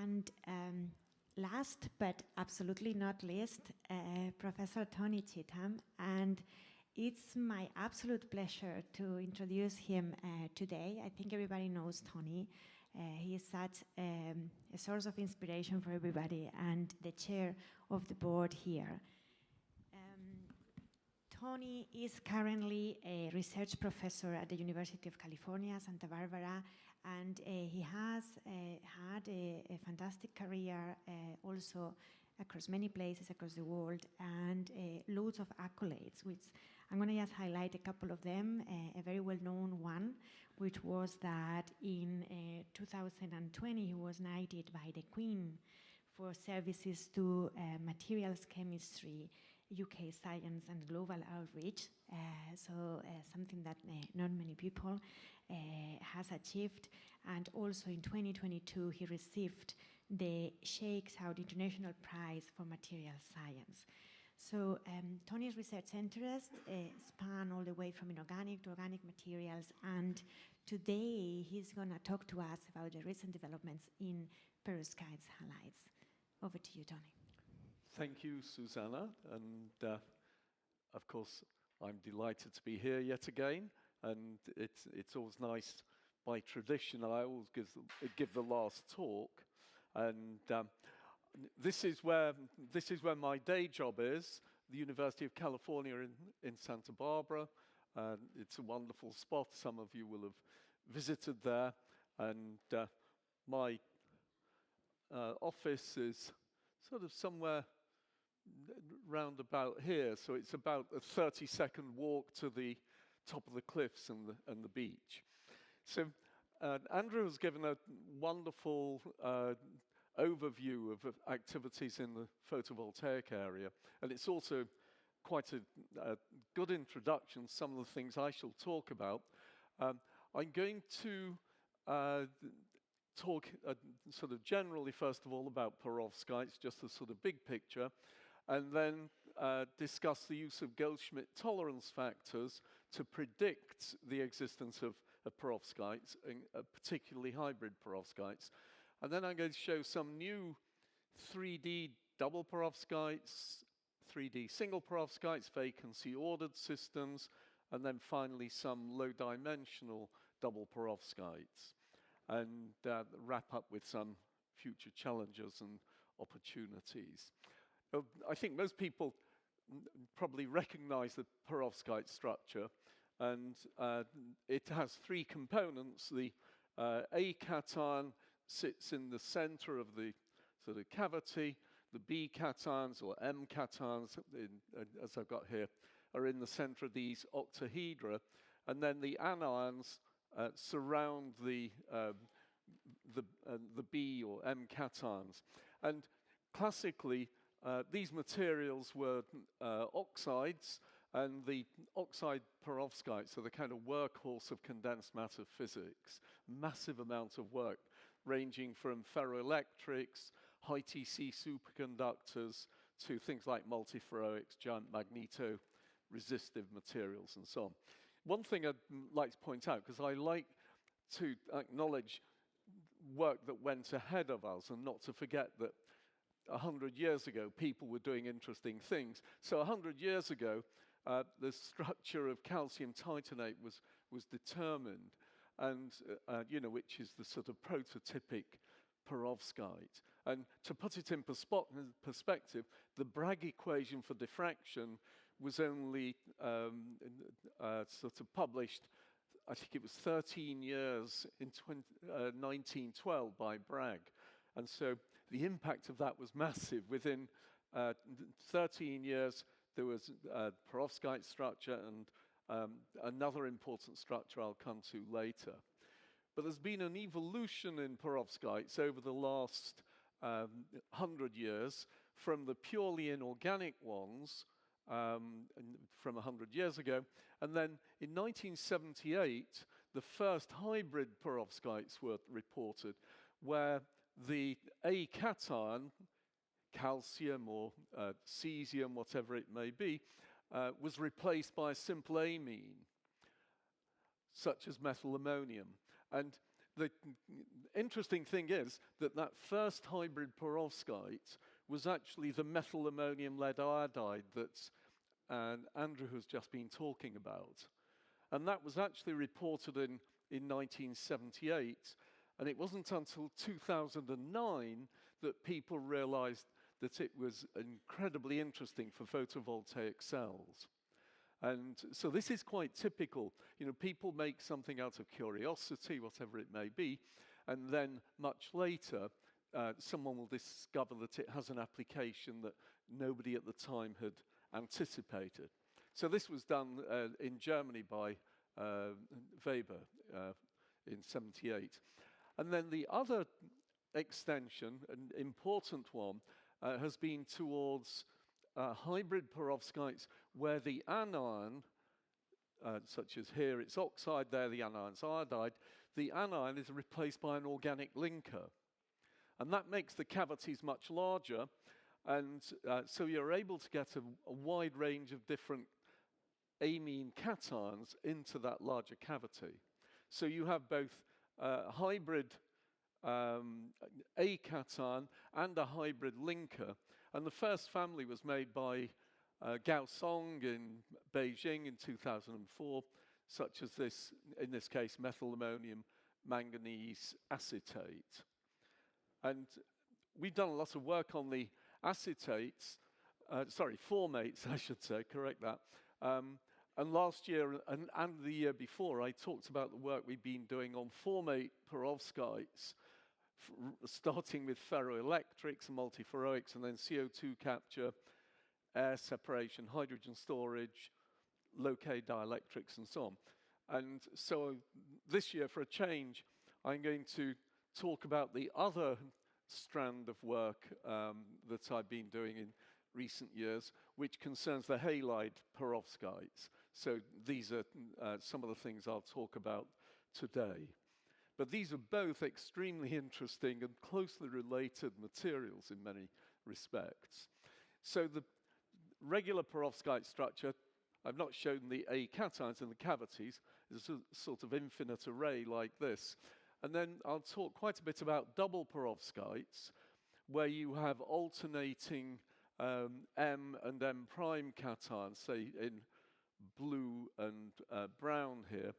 And last but absolutely not least, Professor Tony Cheetham. And it's my absolute pleasure to introduce him today. I think everybody knows Tony. He is such a source of inspiration for everybody and the chair of the board here. Tony is currently a research professor at the University of California, Santa Barbara, and he has had a fantastic career also across many places across the world, and loads of accolades, which I'm going to just highlight a couple of them. A very well-known one, which was that in 2020 he was knighted by the Queen for services to materials chemistry, UK science and global outreach, something that not many people has achieved. And also in 2022 he received the Sheikh Saud International Prize for Materials Science. So Tony's research interests span all the way from inorganic to organic materials, and today he's going to talk to us about the recent developments in perovskite halides. Over to you, Tony. Thank you, Susanna, and of course I'm delighted to be here yet again, and it's always nice. By tradition, I always give the last talk, and this is where my day job is, the University of California in Santa Barbara. It's a wonderful spot. Some of you will have visited there, and my office is sort of somewhere round about here, so it's about a 30-second walk to the top of the cliffs and the beach. So Andrew has given a wonderful overview of activities in the photovoltaic area, and it's also quite a good introduction to some of the things I shall talk about. I'm going to talk sort of generally, first of all, about perovskites, just the sort of big picture, and then discuss the use of Goldschmidt tolerance factors to predict the existence of perovskites, particularly hybrid perovskites. And then I'm going to show some new 3D double perovskites, 3D single perovskites, vacancy-ordered systems, and then finally some low-dimensional double perovskites, and wrap up with some future challenges and opportunities. I think most people probably recognize the perovskite structure, and it has three components. The A cation sits in the center of the sort of cavity. The B cations, or M cations, as I've got here, are in the center of these octahedra, and then the anions surround the B or M cations. And classically, these materials were oxides, and the oxide perovskites are the kind of workhorse of condensed matter physics. Massive amounts of work, ranging from ferroelectrics, high TC superconductors, to things like multiferroics, giant magneto-resistive materials, and so on. One thing I'd like to point out, because I like to acknowledge work that went ahead of us, and not to forget that 100 years ago, people were doing interesting things. So 100 years ago, the structure of calcium titanate was determined, and which is the sort of prototypic perovskite. And to put it in perspective, the Bragg equation for diffraction was only sort of published, I think it was 13 years in 1912 by Bragg. And so the impact of that was massive. Within 13 years, there was a perovskite structure and another important structure I'll come to later. But there's been an evolution in perovskites over the last 100 years, from the purely inorganic ones from 100 years ago. And then in 1978, the first hybrid perovskites were reported, where the A cation, calcium or cesium, whatever it may be, was replaced by a simple amine, such as methyl ammonium. And the interesting thing is that that first hybrid perovskite was actually the methyl ammonium lead iodide that Andrew has just been talking about. And that was actually reported in 1978. And it wasn't until 2009 that people realized that it was incredibly interesting for photovoltaic cells. And so this is quite typical. You know, people make something out of curiosity, whatever it may be, and then much later, someone will discover that it has an application that nobody at the time had anticipated. So this was done in Germany by Weber in 78. And then the other extension, an important one, has been towards hybrid perovskites where the anion, such as here it's oxide, there the anion's iodide, the anion is replaced by an organic linker. And that makes the cavities much larger, and so you're able to get a wide range of different amine cations into that larger cavity. So you have both hybrid A cation and a hybrid linker. And the first family was made by Gao Song in Beijing in 2004, such as this, in this case, methyl ammonium manganese acetate. And we've done a lot of work on the acetates, formates, I should say, correct that. And last year and the year before, I talked about the work we've been doing on formate perovskites, starting with ferroelectrics and multiferroics, and then CO2 capture, air separation, hydrogen storage, low-K dielectrics, and so on. And so this year, for a change, I'm going to talk about the other strand of work that I've been doing in recent years, which concerns the halide perovskites. So these are some of the things I'll talk about today. But these are both extremely interesting and closely related materials in many respects. So the regular perovskite structure, I've not shown the A cations in the cavities, it's a sort of infinite array like this. And then I'll talk quite a bit about double perovskites, where you have alternating M and M prime cations, say in blue and brown here,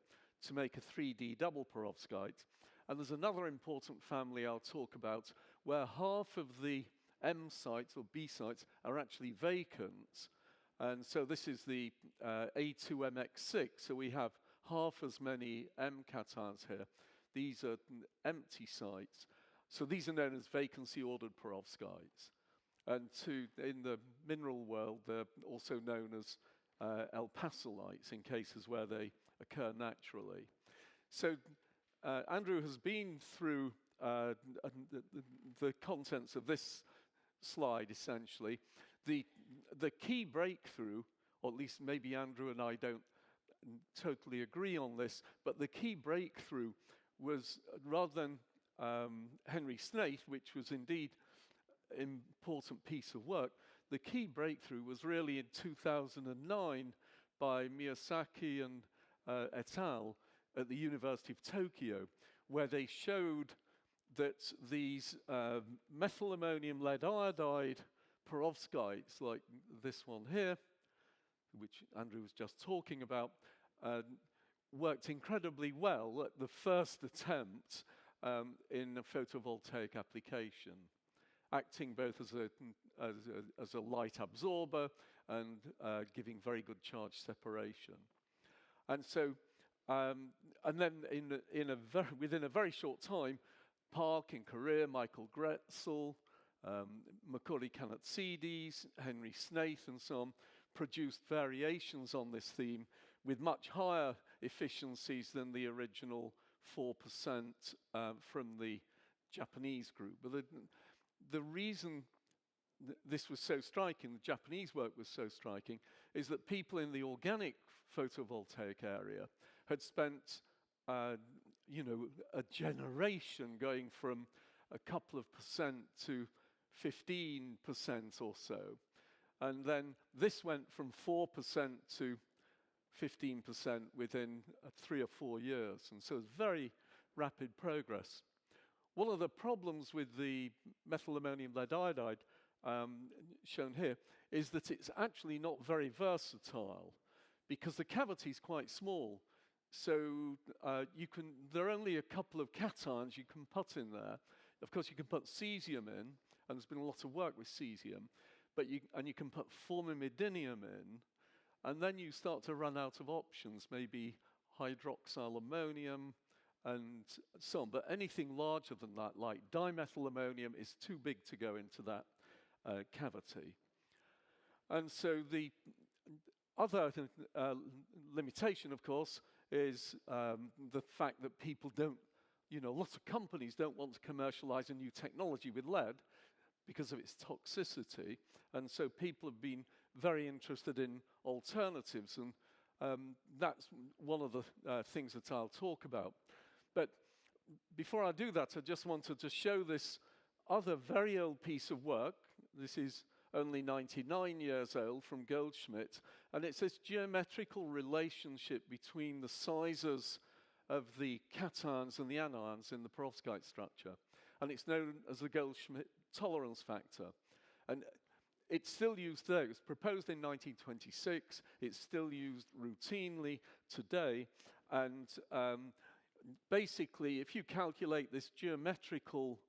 to make a 3D double perovskite. And there's another important family I'll talk about where half of the M sites or B sites are actually vacant. And so this is the A2MX6. So we have half as many M cations here. These are empty sites. So these are known as vacancy-ordered perovskites. And in the mineral world, they're also known as L-pasolites in cases where they occur naturally. So Andrew has been through the contents of this slide, essentially. The key breakthrough, or at least maybe Andrew and I don't totally agree on this, but the key breakthrough was, rather than Henry Snaith, which was indeed an important piece of work, the key breakthrough was really in 2009 by Miyazaki and et al. At the University of Tokyo, where they showed that these methyl ammonium lead iodide perovskites, like this one here, which Andrew was just talking about, worked incredibly well at the first attempt in a photovoltaic application, acting both as a light absorber and giving very good charge separation. And so, and then within a very short time, Park in Korea, Michael Gretzel, Makuri Kanatsides, Henry Snaith, and so on, produced variations on this theme with much higher efficiencies than the original 4% from the Japanese group. But the reason this was so striking, the Japanese work was so striking, is that people in the organic photovoltaic area had spent a generation going from a couple of percent to 15% or so. And then this went from 4% to 15% within 3 or 4 years. And so it's very, rapid progress. One of the problems with the methyl ammonium lead iodide shown here is that it's actually not very versatile because the cavity is quite small. So there are only a couple of cations you can put in there. Of course, you can put cesium in, and there's been a lot of work with cesium, and you can put formimidinium in, and then you start to run out of options, maybe hydroxyl ammonium and so on. But anything larger than that, like dimethyl ammonium, is too big to go into that cavity. And so the other limitation, of course, is the fact that people don't, lots of companies don't want to commercialize a new technology with lead because of its toxicity. And so people have been very interested in alternatives, and that's one of the things that I'll talk about. But before I do that, I just wanted to show this other very old piece of work. This is only 99 years old, from Goldschmidt, and it's this geometrical relationship between the sizes of the cations and the anions in the perovskite structure, and it's known as the Goldschmidt tolerance factor. And it's still used today. It was proposed in 1926. It's still used routinely today, and basically, if you calculate this geometrical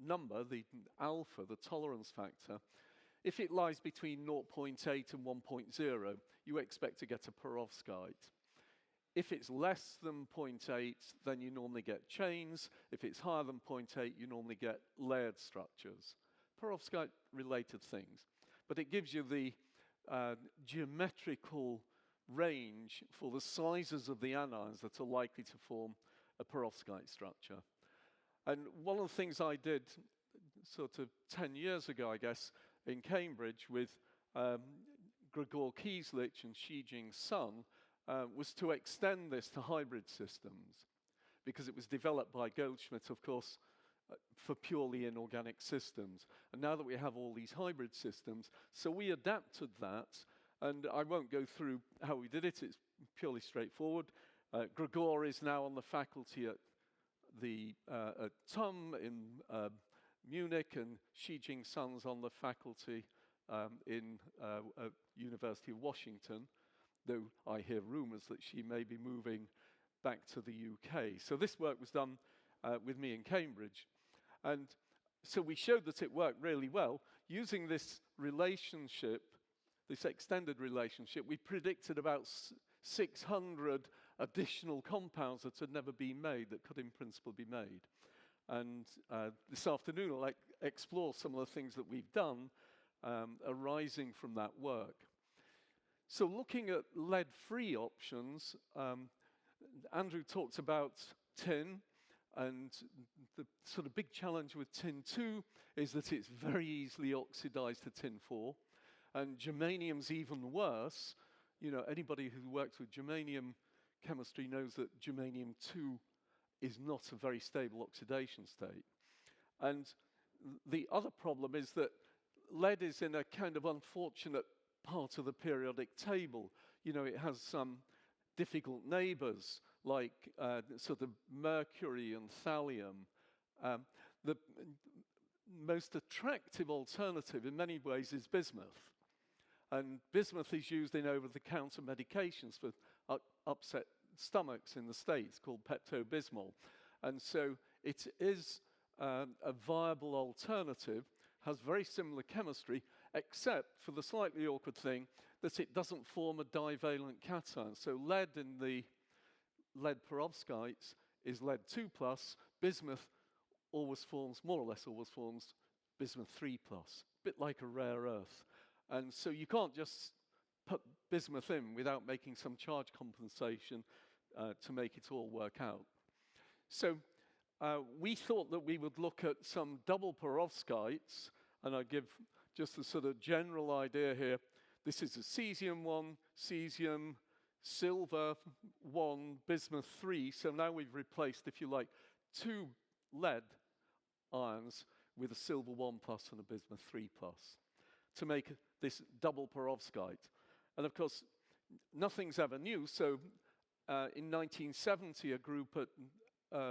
number, the alpha, the tolerance factor, if it lies between 0.8 and 1.0, you expect to get a perovskite. If it's less than 0.8, then you normally get chains. If it's higher than 0.8, you normally get layered structures. Perovskite-related things. But it gives you the geometrical range for the sizes of the anions that are likely to form a perovskite structure. And one of the things I did sort of 10 years ago, I guess, in Cambridge with Gregor Kieslich and Shijing Sun was to extend this to hybrid systems, because it was developed by Goldschmidt, of course, for purely inorganic systems. And now that we have all these hybrid systems, so we adapted that, and I won't go through how we did it, it's purely straightforward. Gregor is now on the faculty at TUM in Munich, and Shijing Sun's on the faculty in University of Washington, though I hear rumors that she may be moving back to the UK. So this work was done with me in Cambridge. And so we showed that it worked really well. Using this relationship, this extended relationship, we predicted about 600 additional compounds that had never been made, that could in principle be made. And this afternoon I'll explore some of the things that we've done arising from that work. So looking at lead-free options, Andrew talked about tin, and the sort of big challenge with tin 2 is that it's very easily oxidized to tin 4, and germanium's even worse. Anybody who works with germanium chemistry knows that germanium 2 is not a very stable oxidation state. And the other problem is that lead is in a kind of unfortunate part of the periodic table. It has some difficult neighbors, like sort of mercury and thallium. The most attractive alternative in many ways is bismuth. And bismuth is used in over-the-counter medications for upset stomachs in the States, called Pepto-Bismol. And so it is a viable alternative, has very similar chemistry, except for the slightly awkward thing that it doesn't form a divalent cation. So lead in the lead perovskites is lead 2+, bismuth more or less always forms bismuth 3+, a bit like a rare earth. And so you can't just put bismuth in without making some charge compensation to make it all work out. So we thought that we would look at some double perovskites, and I give just a sort of general idea here. This is a cesium 1, cesium, silver 1, bismuth 3. So now we've replaced, if you like, 2 lead ions with a silver 1+ and a bismuth 3+ to make this double perovskite. And of course, nothing's ever new, so in 1970, a group at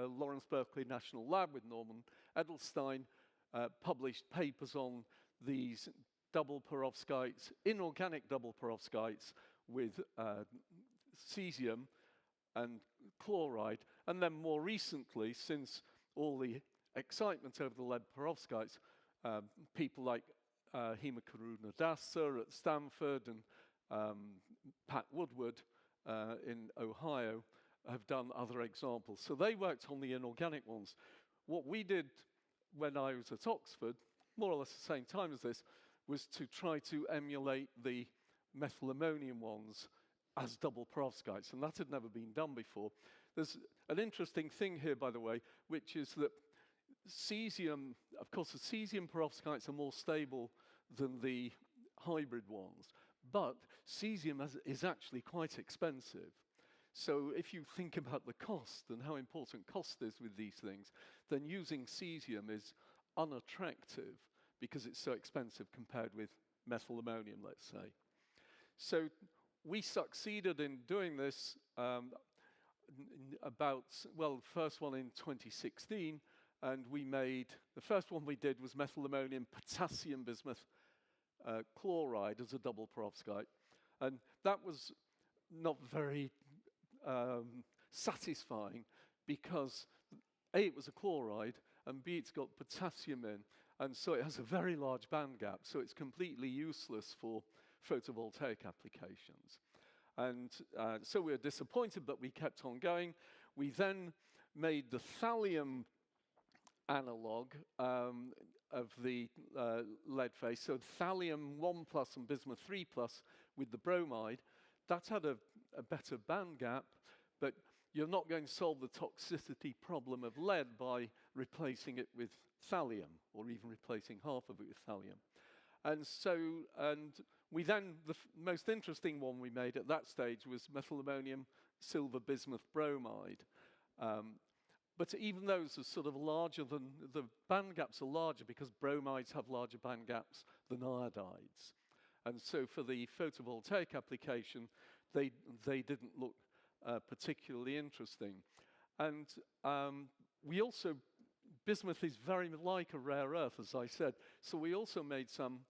Lawrence Berkeley National Lab with Norman Edelstein published papers on these double perovskites, inorganic double perovskites with cesium and chloride. And then more recently, since all the excitement over the lead perovskites, people like Hema Karuna-Dasa at Stanford and Pat Woodward in Ohio have done other examples. So they worked on the inorganic ones. What we did when I was at Oxford, more or less the same time as this, was to try to emulate the methylammonium ones as double perovskites, and that had never been done before. There's an interesting thing here, by the way, which is that cesium, of course, the cesium perovskites are more stable than the hybrid ones, but cesium is actually quite expensive. So if you think about the cost and how important cost is with these things, then using cesium is unattractive because it's so expensive compared with methylammonium, let's say. So we succeeded in doing this the first one in 2016, and we made, the first one we did was methylammonium potassium bismuth chloride as a double perovskite. And that was not very satisfying because A, it was a chloride, and B, it's got potassium in, and so it has a very large band gap, so it's completely useless for photovoltaic applications. And so we were disappointed, but we kept on going. We then made the thallium analog of the lead phase, so thallium 1+ and bismuth 3+ with the bromide. That had a better band gap, but you're not going to solve the toxicity problem of lead by replacing it with thallium, or even replacing half of it with thallium. And so, we then, the most interesting one we made at that stage was methylammonium silver bismuth bromide. But even those are sort of larger than, the band gaps are larger because bromides have larger band gaps than iodides. And so for the photovoltaic application, they didn't look particularly interesting. And we also, bismuth is very like a rare earth, as I said, so we also made some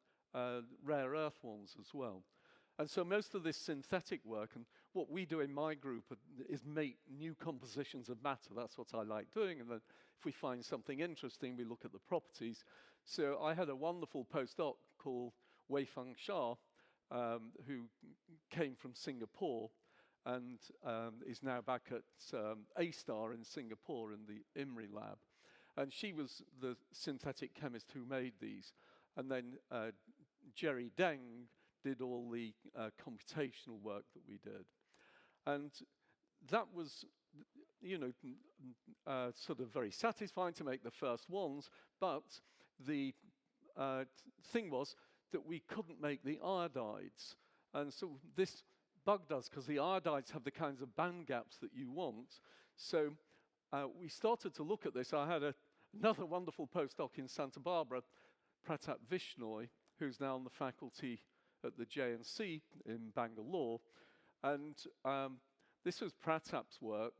rare earth ones as well. And so most of this synthetic work, and what we do in my group is make new compositions of matter. That's what I like doing, and then if we find something interesting, we look at the properties. So I had a wonderful postdoc called Weifeng Xia, who came from Singapore and is now back at A-Star in Singapore in the IMRI lab. And she was the synthetic chemist who made these. And then Jerry Deng did all the computational work that we did. And that was, sort of very satisfying to make the first ones, but the thing was that we couldn't make the iodides. And so this bugged us because the iodides have the kinds of band gaps that you want. So we started to look at this. I had another wonderful postdoc in Santa Barbara, Pratap Vishnoi, who's now on the faculty at the JNC in Bangalore. And this was Pratap's work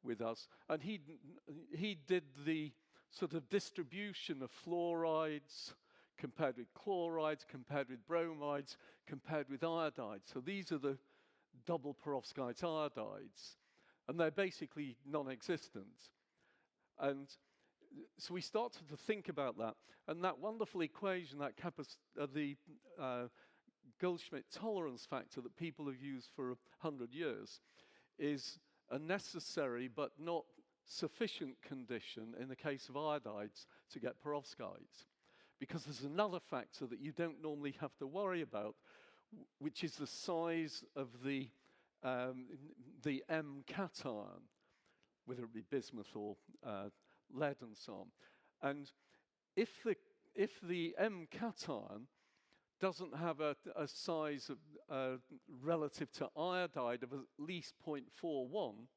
with us. And he did the sort of distribution of fluorides compared with chlorides, compared with bromides, compared with iodides. So these are the double perovskite iodides. And they're basically non-existent. And so we started to think about that. And that wonderful equation, that the Goldschmidt tolerance factor that people have used for 100 years, is a necessary but not sufficient condition in the case of iodides to get perovskites. Because there's another factor that you don't normally have to worry about, which is the size of the M cation, whether it be bismuth or lead and so on. And if the M cation doesn't have a size of, relative to iodide of at least 0.41,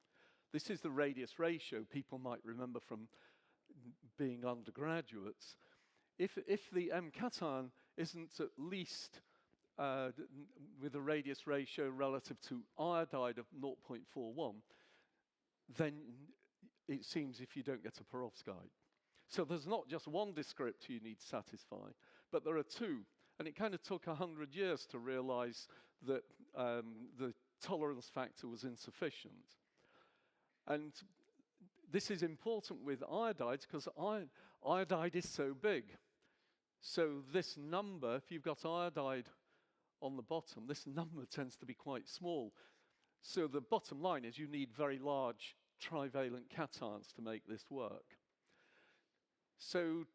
this is the radius ratio people might remember from being undergraduates. If the M cation isn't at least with a radius ratio relative to iodide of 0.41, then it seems if you don't get a perovskite. So there's not just one descriptor you need to satisfy, but there are two. And it kind of took 100 years to realize that the tolerance factor was insufficient. And this is important with iodides because iodide is so big. So this number, if you've got iodide on the bottom, this number tends to be quite small. So the bottom line is you need very large trivalent cations to make this work. So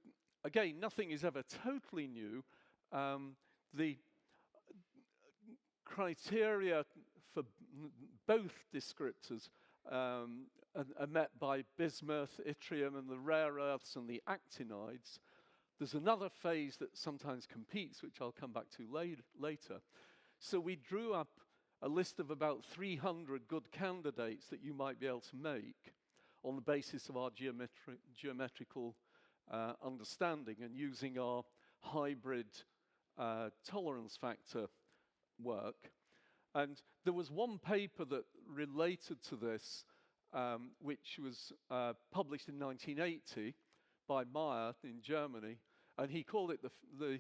again, nothing is ever totally new. The criteria for both descriptors are met by bismuth, yttrium, and the rare earths and the actinides. There's another phase that sometimes competes, which I'll come back to later. So we drew up a list of about 300 good candidates that you might be able to make on the basis of our geometrical understanding and using our hybrid tolerance factor work. And there was one paper that related to this, which was published in 1980 by Meyer in Germany, and he called it the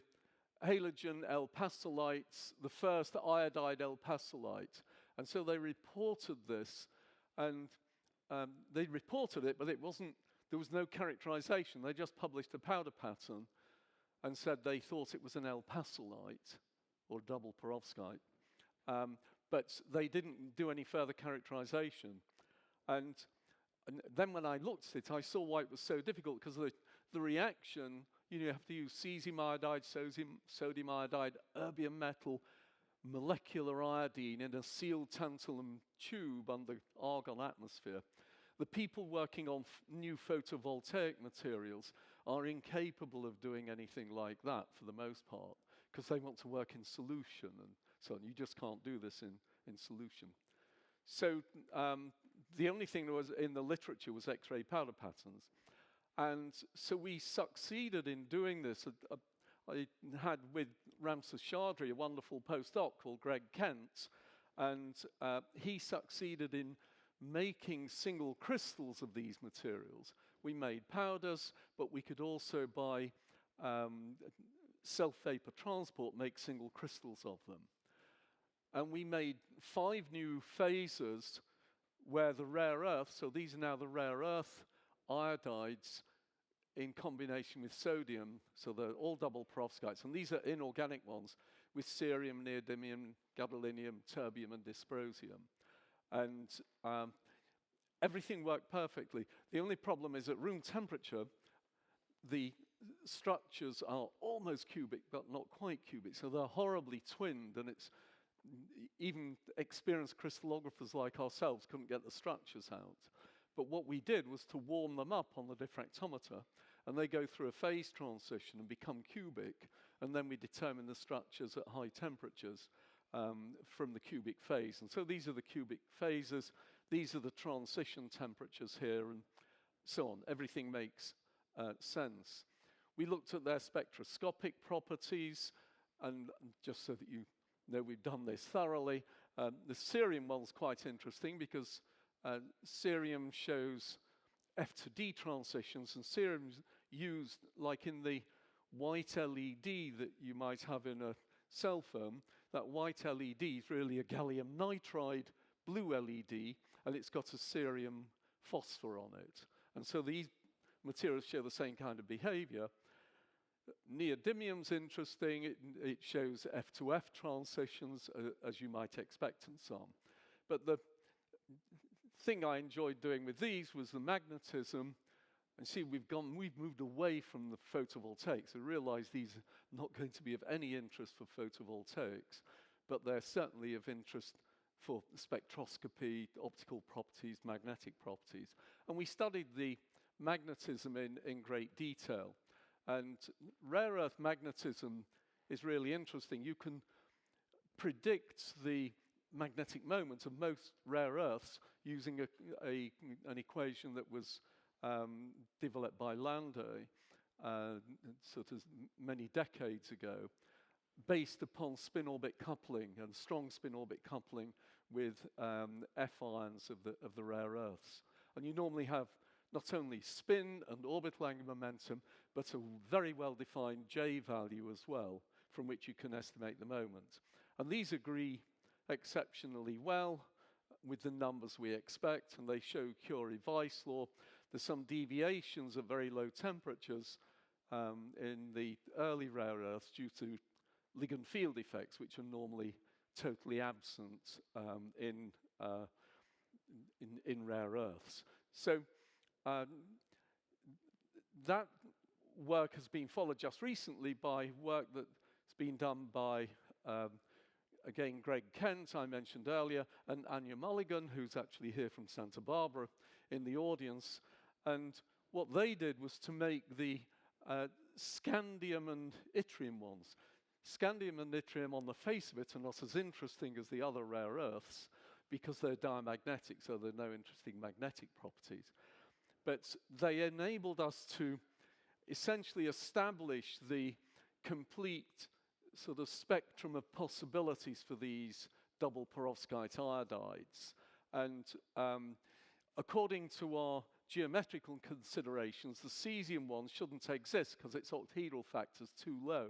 halogen L-pastelites, the first iodide L-pastelite. And so they reported this, and they reported it, but it wasn't, there was no characterization. They just published a powder pattern and said they thought it was an L-pastelite, or double perovskite. But they didn't do any further characterization. And then when I looked at it, I saw why it was so difficult, because the reaction, you have to use cesium iodide, sodium iodide, erbium metal, molecular iodine in a sealed tantalum tube under argon atmosphere. The people working on new photovoltaic materials are incapable of doing anything like that for the most part, because they want to work in solution and so on. You just can't do this in solution. So the only thing that was in the literature was X-ray powder patterns. And so we succeeded in doing this. I had with Ramses Shadri a wonderful postdoc called Greg Kent, and he succeeded in making single crystals of these materials. We made powders, but we could also, by self-vapor transport, make single crystals of them. And we made 5 new phases where the rare earth, so these are now the rare earth iodides in combination with sodium, so they're all double perovskites, and these are inorganic ones with cerium, neodymium, gadolinium, terbium, and dysprosium. And everything worked perfectly. The only problem is at room temperature, the structures are almost cubic, but not quite cubic, so they're horribly twinned, and it's even experienced crystallographers like ourselves couldn't get the structures out. But what we did was to warm them up on the diffractometer, and they go through a phase transition and become cubic, and then we determine the structures at high temperatures from the cubic phase. And so these are the cubic phases, these are the transition temperatures here, and so on. Everything makes sense. We looked at their spectroscopic properties, and just so that you know we've done this thoroughly, the cerium one's quite interesting because cerium shows F to D transitions, and cerium's used like in the white LED that you might have in a cell phone. That white LED is really a gallium nitride blue LED, and it's got a cerium phosphor on it. And so these materials share the same kind of behavior. Neodymium's interesting. It shows F to F transitions, as you might expect, and so on. But the thing I enjoyed doing with these was the magnetism. And see, we've moved away from the photovoltaics. I realize these are not going to be of any interest for photovoltaics, but they're certainly of interest for spectroscopy, optical properties, magnetic properties. And we studied the magnetism in great detail. And rare earth magnetism is really interesting. You can predict the magnetic moment of most rare earths using an equation that was developed by Landé sort of many decades ago. based upon spin-orbit coupling and strong spin-orbit coupling with F ions of the rare earths. And you normally have not only spin and orbital angular momentum, but a very well-defined J value as well, from which you can estimate the moment. And these agree exceptionally well with the numbers we expect, and they show Curie-Weiss law. There's some deviations at very low temperatures in the early rare earths due to ligand field effects, which are normally totally absent in rare earths. So that work has been followed just recently by work that's been done by, again, Greg Kent, I mentioned earlier, and Anya Mulligan, who's actually here from Santa Barbara in the audience. And what they did was to make the scandium and yttrium ones. Scandium and yttrium on the face of it are not as interesting as the other rare earths because they're diamagnetic, so there are no interesting magnetic properties. But they enabled us to essentially establish the complete sort of spectrum of possibilities for these double perovskite iodides. And according to our geometrical considerations, the cesium one shouldn't exist because its octahedral factor is too low.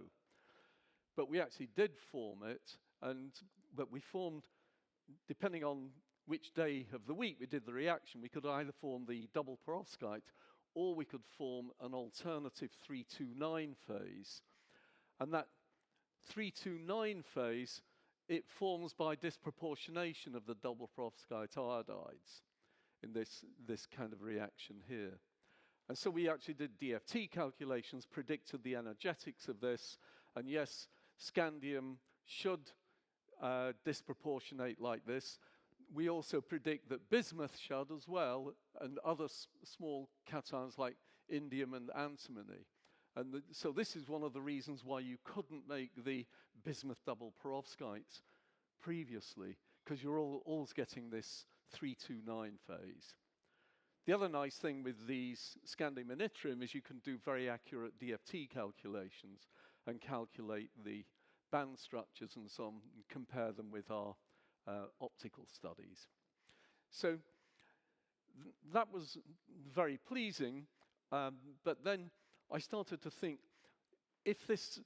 But we actually did form it, but we formed, depending on which day of the week we did the reaction, we could either form the double perovskite or we could form an alternative 329 phase. And that 329 phase, it forms by disproportionation of the double perovskite iodides in this kind of reaction here. And so we actually did DFT calculations, predicted the energetics of this, and yes, scandium should disproportionate like this. We also predict that bismuth should as well, and other small cations like indium and antimony. And so this is one of the reasons why you couldn't make the bismuth double perovskites previously, because you're always getting this 329 phase. The other nice thing with these scandium and yttrium is you can do very accurate DFT calculations and calculate the band structures and so on, and compare them with our optical studies. So that was very pleasing, but then I started to think, if this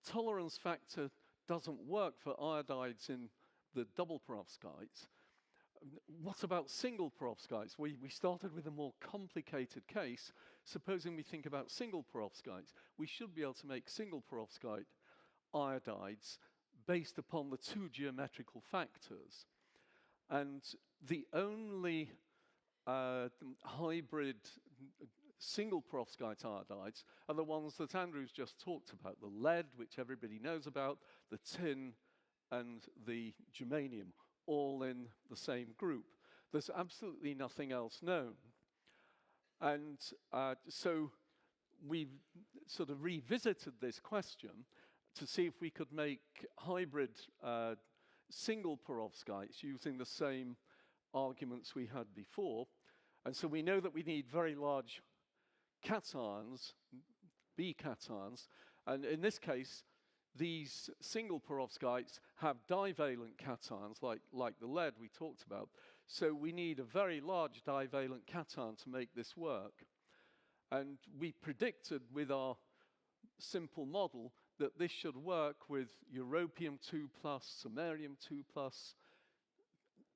tolerance factor doesn't work for iodides in the double perovskites, what about single perovskites? We started with a more complicated case. Supposing we think about single perovskites, we should be able to make single perovskite iodides based upon the two geometrical factors. And the only hybrid single perovskite iodides are the ones that Andrew's just talked about, the lead, which everybody knows about, the tin, and the germanium, all in the same group. There's absolutely nothing else known. And so we sort of revisited this question to see if we could make hybrid single perovskites using the same arguments we had before. And so we know that we need very large cations, B cations, and in this case, these single perovskites have divalent cations like the lead we talked about. So we need a very large divalent cation to make this work. And we predicted with our simple model that this should work with europium 2+, samarium 2+,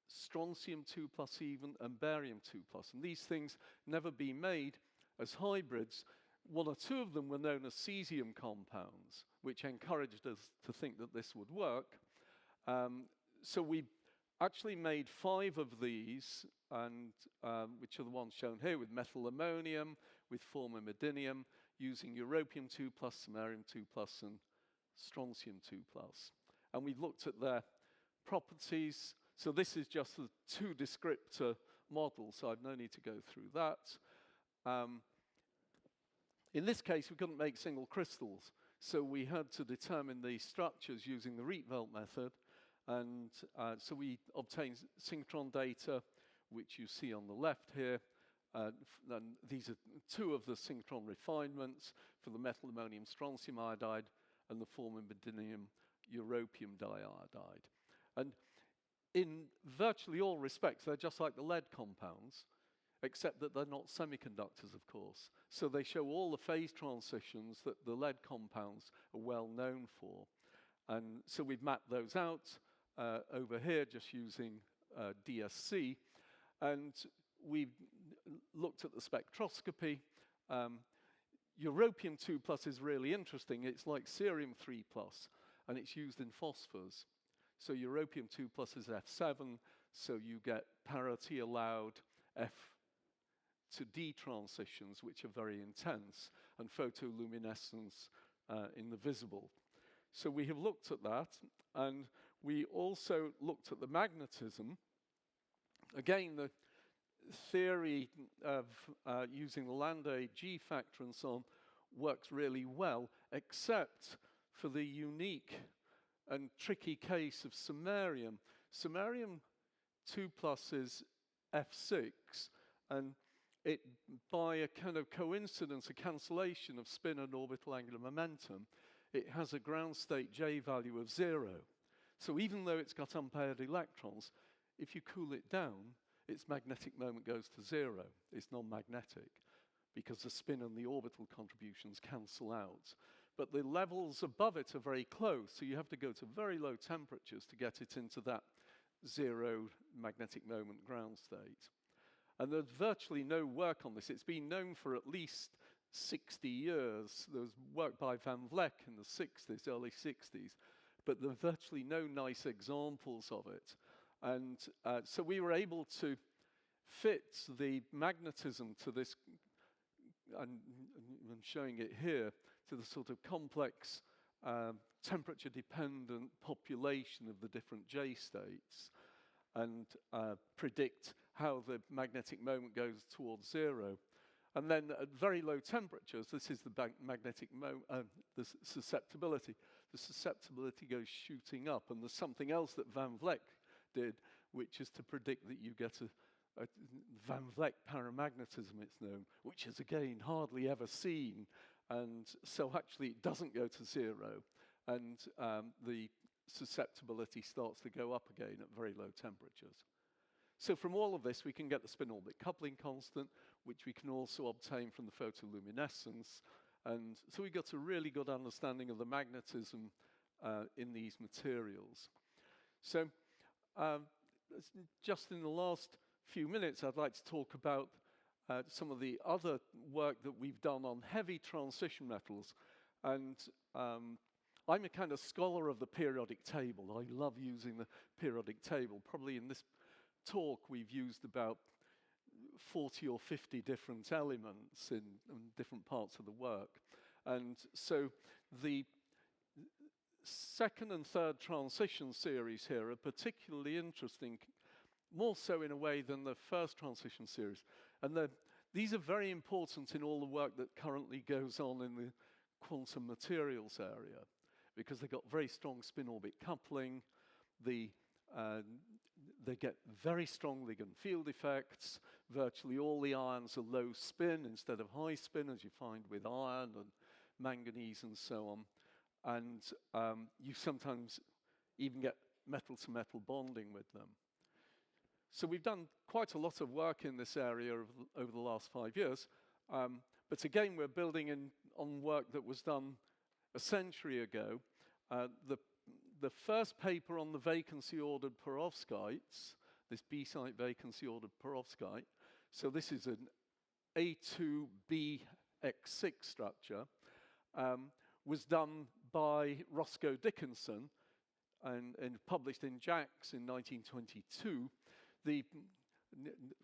strontium 2+ even, and barium 2+. And these things never been made as hybrids. One or two of them were known as cesium compounds, which encouraged us to think that this would work. So we actually made 5 of these, and which are the ones shown here, with methyl ammonium, with formamidinium, using europium 2+, samarium 2+, and strontium 2+. And we looked at their properties. So this is just the 2 descriptor model, so I've no need to go through that. In this case, we couldn't make single crystals, so we had to determine the structures using the Rietveld method. And so we obtained synchrotron data, which you see on the left here. And these are 2 of the synchrotron refinements for the methyl ammonium strontium iodide and the formamidinium europium diiodide. And in virtually all respects, they're just like the lead compounds, except that they're not semiconductors, of course. So they show all the phase transitions that the lead compounds are well known for. And so we've mapped those out over here just using DSC. And we've looked at the spectroscopy. Europium 2+ is really interesting. It's like cerium 3+, and it's used in phosphors. So europium 2+ is F7, so you get parity allowed F to D transitions, which are very intense, and photoluminescence in the visible. So we have looked at that, and we also looked at the magnetism. Again, the theory of using the Landé G factor and so on works really well, except for the unique and tricky case of samarium. Samarium 2+ is F6, and it, by a kind of coincidence, a cancellation of spin and orbital angular momentum, it has a ground state J value of 0. So even though it's got unpaired electrons, if you cool it down, its magnetic moment goes to 0. It's non-magnetic because the spin and the orbital contributions cancel out. But the levels above it are very close, so you have to go to very low temperatures to get it into that 0 magnetic moment ground state. And there's virtually no work on this. It's been known for at least 60 years. There was work by Van Vleck in the 60s, early 60s, but there are virtually no nice examples of it. And so we were able to fit the magnetism to this, and I'm showing it here, to the sort of complex temperature-dependent population of the different J states, and predict how the magnetic moment goes towards 0. And then at very low temperatures, this is the magnetic the susceptibility. The susceptibility goes shooting up, and there's something else that Van Vleck did, which is to predict that you get a Van Vleck paramagnetism, it's known, which is again hardly ever seen, and so actually it doesn't go to 0, and the susceptibility starts to go up again at very low temperatures. So from all of this, we can get the spin-orbit coupling constant, which we can also obtain from the photoluminescence. And so we got a really good understanding of the magnetism in these materials. So just in the last few minutes, I'd like to talk about some of the other work that we've done on heavy transition metals. And I'm a kind of scholar of the periodic table. I love using the periodic table. Probably in this talk, we've used about 40 or 50 different elements in different parts of the work. And so the second and third transition series here are particularly interesting, more so in a way than the first transition series. And these are very important in all the work that currently goes on in the quantum materials area, because they've got very strong spin-orbit coupling. They get very strong ligand field effects. Virtually all the ions are low spin instead of high spin, as you find with iron and manganese and so on. And you sometimes even get metal-to-metal bonding with them. So we've done quite a lot of work in this area over the last 5 years. But again, we're building on work that was done a century ago. The first paper on the vacancy-ordered perovskites, this B-site vacancy-ordered perovskite, so this is an A2BX6 structure, was done by Roscoe Dickinson and published in JACS in 1922.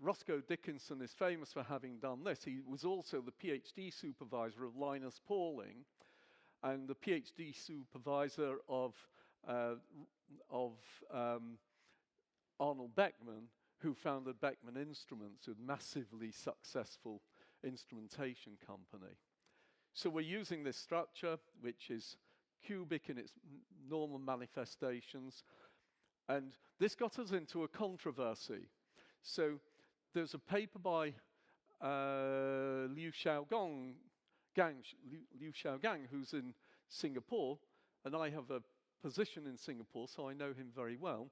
Roscoe Dickinson is famous for having done this. He was also the PhD supervisor of Linus Pauling and the PhD supervisor of Arnold Beckman, who founded Beckman Instruments, a massively successful instrumentation company. So we're using this structure, which is cubic in its normal manifestations, and this got us into a controversy. So there's a paper by Liu Xiaogang, who's in Singapore, and I have a position in Singapore, so I know him very well.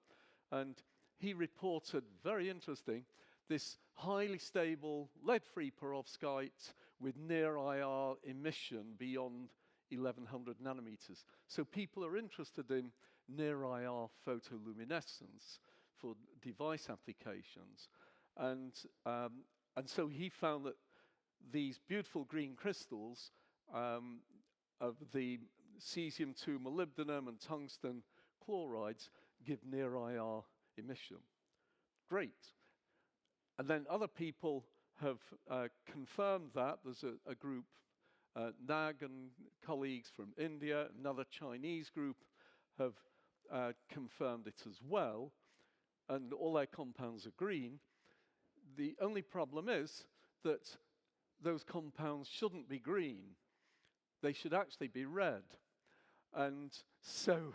And he reported, very interesting, this highly stable lead-free perovskite with near IR emission beyond 1100 nanometers. So people are interested in near IR photoluminescence for device applications. And so he found that these beautiful green crystals of the cesium-2 molybdenum and tungsten chlorides give near IR emission. Great. And then other people have confirmed that. There's a group, Nag and colleagues from India, another Chinese group have confirmed it as well, and all their compounds are green. The only problem is that those compounds shouldn't be green. They should actually be red. And so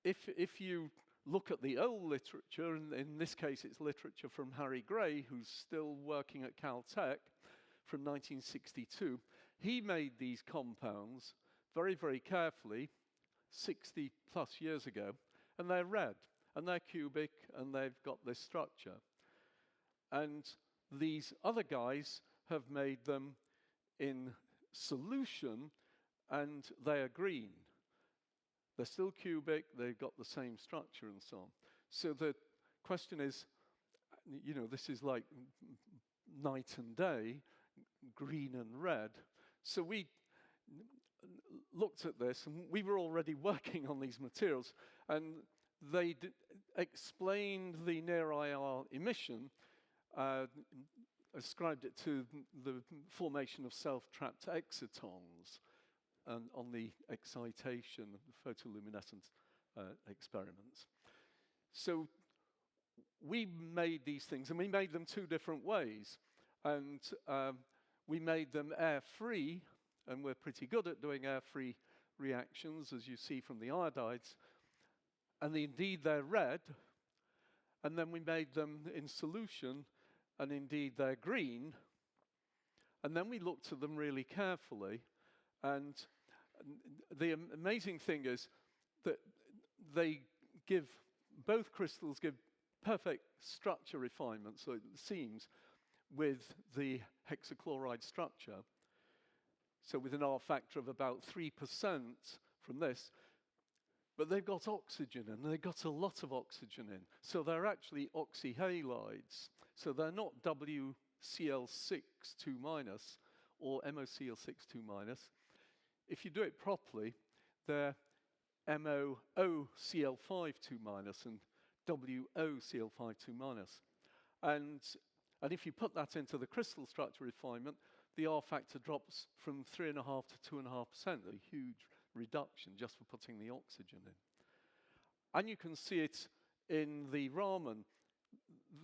if you look at the old literature, and in this case it's literature from Harry Gray, who's still working at Caltech from 1962, he made these compounds very, very carefully 60 plus years ago, and they're red, and they're cubic, and they've got this structure. And these other guys have made them in solution, and they are green. They're still cubic, they've got the same structure and so on. So the question is, you know, this is like night and day, green and red. So we looked at this, and we were already working on these materials, and they explained the near IR emission, ascribed it to the formation of self-trapped excitons and on the excitation of the photoluminescent experiments. So we made these things, and we made them two different ways. And we made them air-free, and we're pretty good at doing air-free reactions, as you see from the iodides. And indeed, they're red. And then we made them in solution, and indeed, they're green. And then we looked at them really carefully. And the amazing thing is that both crystals give perfect structure refinement, so it seems, with the hexachloride structure. So with an R factor of about 3% from this, but they've got oxygen in, and they've got a lot of oxygen in. So they're actually oxyhalides. So they're not WCl6 2- or MoCl6 2-. If you do it properly, they're MoOCl5 2- and WoCl5 2-. And if you put that into the crystal structure refinement, the R factor drops from 3.5% to 2.5%, a huge reduction just for putting the oxygen in. And you can see it in the Raman.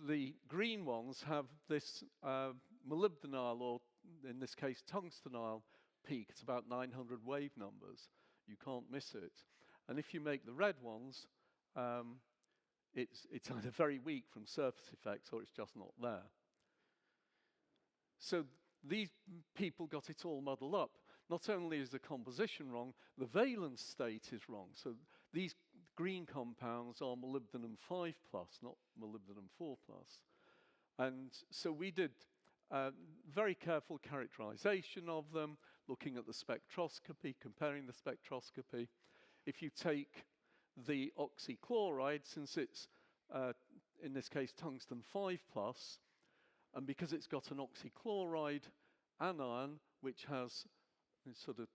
The green ones have this molybdenyl, or in this case tungstenyl peak. It's about 900 wave numbers. You can't miss it. And if you make the red ones, it's either very weak from surface effects or it's just not there. So these people got it all muddled up. Not only is the composition wrong, the valence state is wrong. So these green compounds are molybdenum 5+, not molybdenum 4+. And so we did very careful characterization of them, looking at the spectroscopy, comparing the spectroscopy. If you take the oxychloride, since it's, in this case, tungsten 5+, and because it's got an oxychloride anion, which has sort of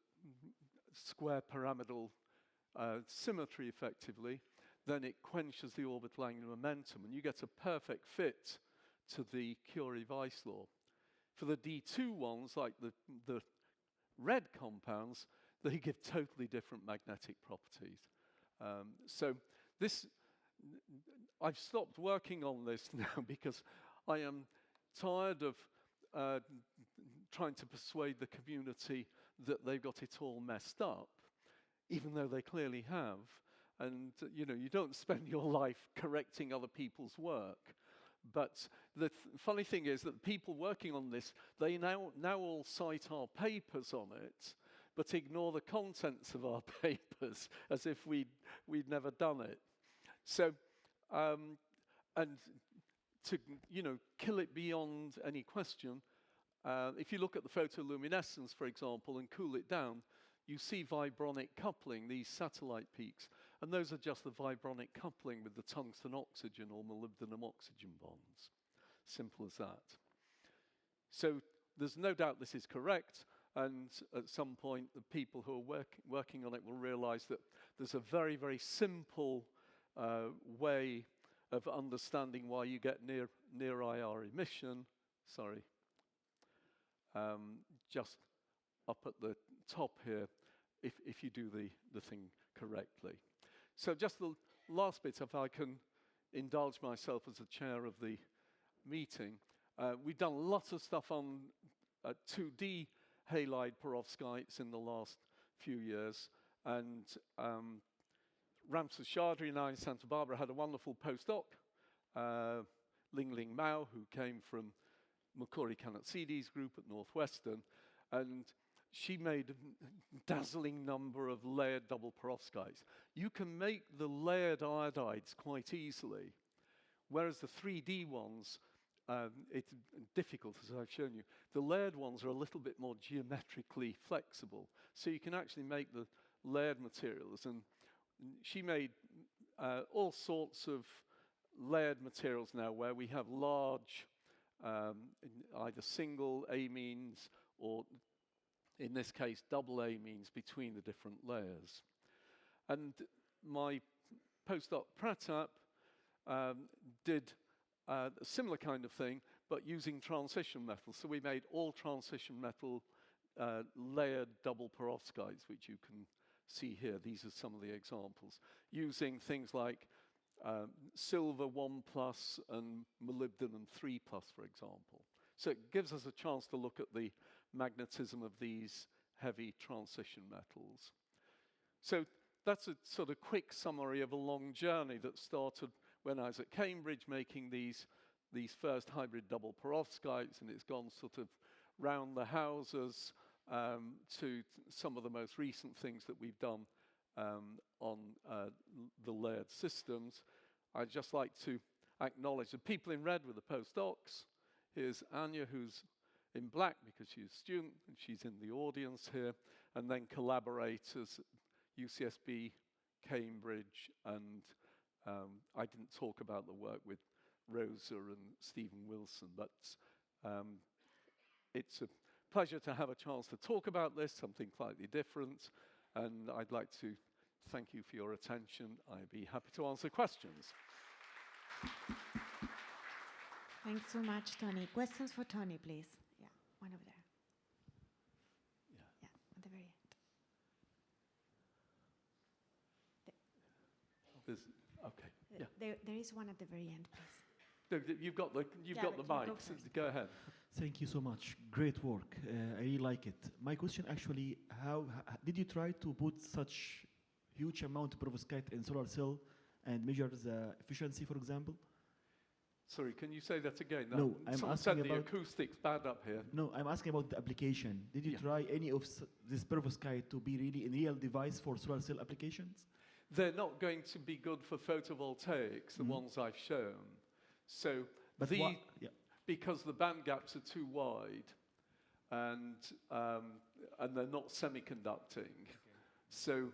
square pyramidal symmetry, effectively, then it quenches the orbital angular momentum, and you get a perfect fit to the Curie-Weiss law. For the D2 ones, like the red compounds, they give totally different magnetic properties. So this, I've stopped working on this now because I am tired of trying to persuade the community that they've got it all messed up, even though they clearly have. And you know, you don't spend your life correcting other people's work. But the funny thing is that people working on this, they now all cite our papers on it. but ignore the contents of our papers as if we'd never done it. So, and to, kill it beyond any question, if you look at the photoluminescence, for example, and cool it down, you see vibronic coupling, these satellite peaks, and those are just the vibronic coupling with the tungsten-oxygen or molybdenum-oxygen bonds. Simple as that. So there's no doubt this is correct, and at some point the people who are working on it will realize that there's a very, very simple way of understanding why you get near IR emission. Sorry. Just up at the top here, if you do the thing correctly. So just the last bit, if I can indulge myself as the chair of the meeting. We've done lots of stuff on 2D halide perovskites in the last few years, and Ramses Shadri and I in Santa Barbara had a wonderful postdoc, Ling Mao, who came from Mukuri Kanatsides group at Northwestern, and she made a dazzling number of layered double perovskites. You can make the layered iodides quite easily, whereas the 3D ones, it's difficult, as I've shown you. The layered ones are a little bit more geometrically flexible, so you can actually make the layered materials. And she made all sorts of layered materials now where we have large, either single amines or, in this case, double amines between the different layers. And my postdoc Pratap did a similar kind of thing, but using transition metal. So we made all transition metal layered double perovskites, which you can see here. These are some of the examples, using things like silver 1+ and molybdenum 3+, for example. So it gives us a chance to look at the magnetism of these heavy transition metals. So that's a sort of quick summary of a long journey that started when I was at Cambridge making these first hybrid double perovskites, and it's gone sort of round the houses to some of the most recent things that we've done on the layered systems. I'd just like to acknowledge the people in red with the postdocs. Here's Anya, who's in black because she's a student, and she's in the audience here, and then collaborators at UCSB, Cambridge, and I didn't talk about the work with Rosa and Stephen Wilson, but it's a pleasure to have a chance to talk about this, something slightly different, and I'd like to thank you for your attention. I'd be happy to answer questions. Thanks so much, Tony. Questions for Tony, please. Yeah, one over there. Yeah, at the very end. Okay. Yeah. There is one at the very end, please. You've got the mic. Go ahead. Thank you so much. Great work. I really like it. My question actually, how did you try to put such huge amount of perovskite in solar cell and measure the efficiency, for example? Sorry, can you say that again? No, I'm asking about the acoustics bad up here. No, I'm asking about the application. Did you try any of this perovskite to be really a real device for solar cell applications? They're not going to be good for photovoltaics, the ones I've shown. So, because the band gaps are too wide, and they're not semiconducting. Okay. So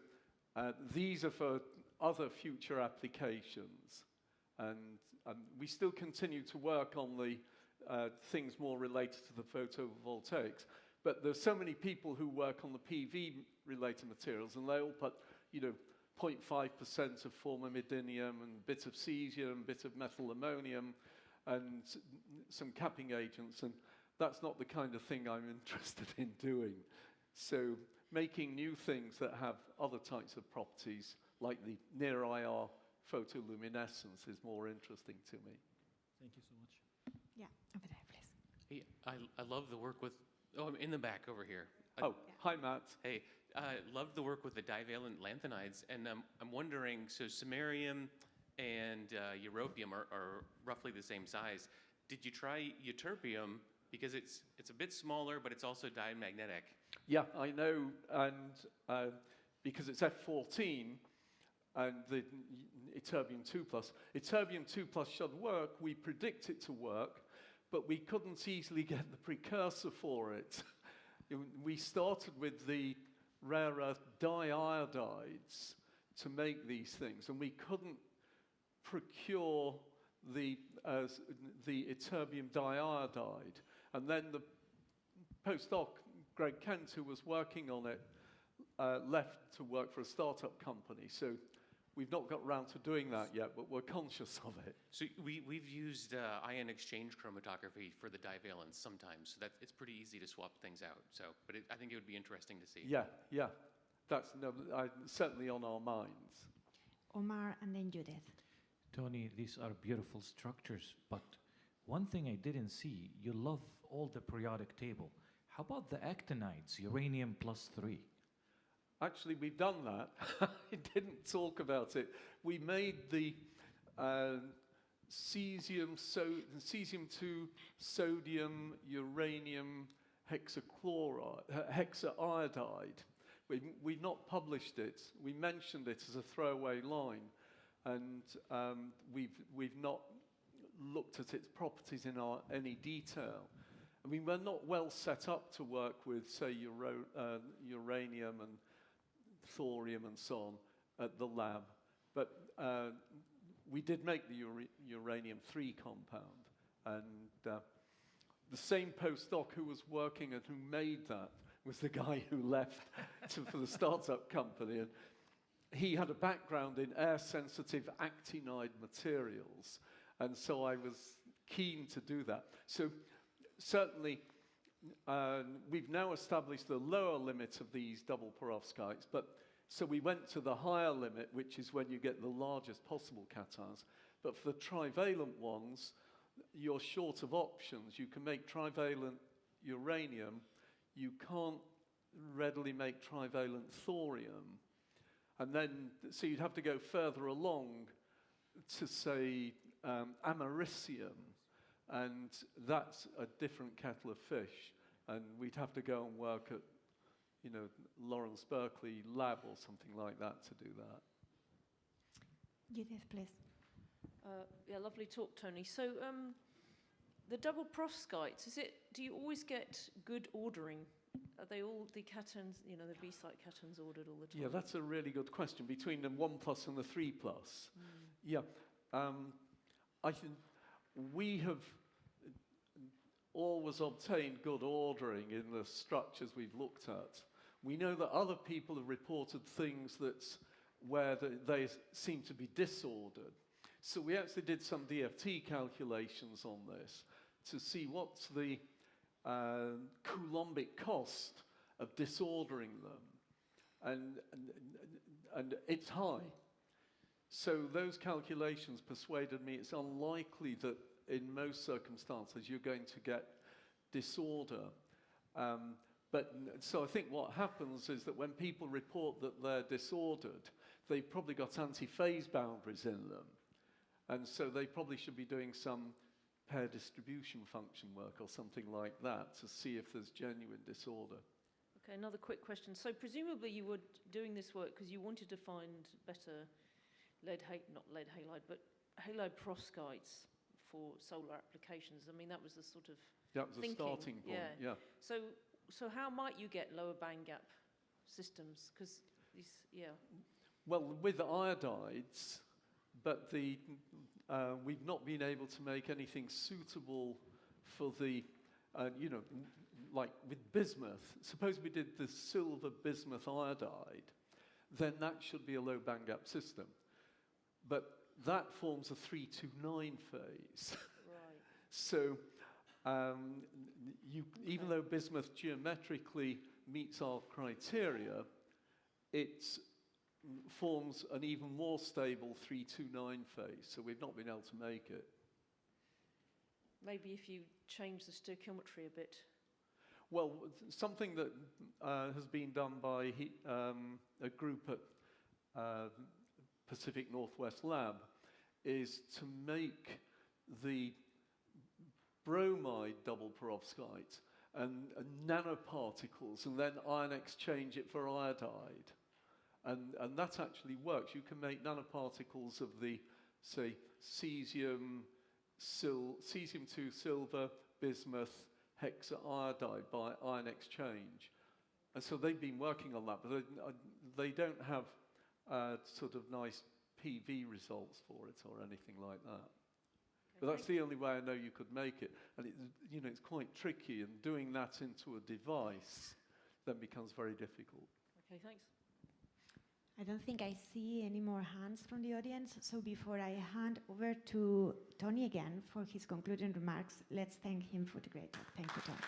these are for other future applications, and we still continue to work on the things more related to the photovoltaics. But there's so many people who work on the PV-related materials, and they all put, 0.5% of formamidinium and a bit of cesium, a bit of methyl ammonium, and some capping agents, and that's not the kind of thing I'm interested in doing. So making new things that have other types of properties, like the near IR photoluminescence, is more interesting to me. Thank you so much. Yeah, over there, please. Hey, I love the work with, I'm in the back over here. Hi, Matt. Hey, love the work with the divalent lanthanides, and I'm wondering, so samarium and europium are roughly the same size. Did you try ytterbium, because it's a bit smaller, but it's also diamagnetic? Yeah, I know, and because it's F14 and the ytterbium 2+. Ytterbium 2+ should work, we predict it to work, but we couldn't easily get the precursor for it. We started with the rare earth diodides to make these things, and we couldn't procure the ytterbium diiodide. And then the postdoc, Greg Kent, who was working on it, left to work for a startup company. So we've not got around to doing that yet, but we're conscious of it. So we've used ion exchange chromatography for the divalents sometimes, so it's pretty easy to swap things out. So, but I think it would be interesting to see. Yeah. That's certainly on our minds. Omar and then Judith. Tony, these are beautiful structures, but one thing I didn't see, you love all the periodic table. How about the actinides, uranium +3? Actually, we've done that. I didn't talk about it. We made the cesium-2 sodium uranium hexaiodide. We've not published it. We mentioned it as a throwaway line, and we've not looked at its properties in any detail. I mean, we're not well set up to work with, say, uranium and thorium and so on at the lab, but we did make the uranium-3 compound, and the same postdoc who was working and who made that was the guy who left for the startup company, and he had a background in air-sensitive actinide materials, and so I was keen to do that. So certainly, we've now established the lower limit of these double perovskites, but so we went to the higher limit, which is when you get the largest possible cations. But for the trivalent ones, you're short of options. You can make trivalent uranium. You can't readily make trivalent thorium. And then, so you'd have to go further along to, say, americium. And that's a different kettle of fish. And we'd have to go and work at, Lawrence Berkeley lab or something like that to do that. Judith, please. Yeah, lovely talk, Tony. So the double perovskites, do you always get good ordering? Are they all the cations, the B-site cations ordered all the time? Yeah, that's a really good question, between the 1+ and the 3+. Yeah, I think we have always obtained good ordering in the structures we've looked at. We know that other people have reported things where they seem to be disordered. So we actually did some DFT calculations on this to see what's the coulombic cost of disordering them. And it's high. So those calculations persuaded me it's unlikely that in most circumstances you're going to get disorder. So I think what happens is that when people report that they're disordered, they've probably got anti-phase boundaries in them. And so they probably should be doing some pair distribution function work or something like that to see if there's genuine disorder. Okay, another quick question. So presumably you were doing this work because you wanted to find better not lead halide, but halide perovskites for solar applications. I mean, that was the sort of That was thinking. a starting point, yeah. So how might you get lower band gap systems? Because these, Well, with the iodides, but we've not been able to make anything suitable for the, like with bismuth. Suppose we did the silver bismuth iodide, then that should be a low band gap system. But that forms a 329 phase. right. So even though bismuth geometrically meets our criteria, it forms an even more stable 329 phase, so we've not been able to make it. Maybe if you change the stoichiometry a bit. Well, something that has been done by a group at Pacific Northwest Lab is to make the bromide double perovskite and nanoparticles, and then ion exchange it for iodide. And that actually works. You can make nanoparticles of the, say, cesium-2 silver, bismuth, hexaiodide by ion exchange. And so they've been working on that, but they don't have sort of nice PV results for it or anything like that. But that's the only way I know you could make it. And it's quite tricky, and doing that into a device then becomes very difficult. Okay, thanks. I don't think I see any more hands from the audience. So before I hand over to Tony again for his concluding remarks, let's thank him for the great talk. Thank you, Tony.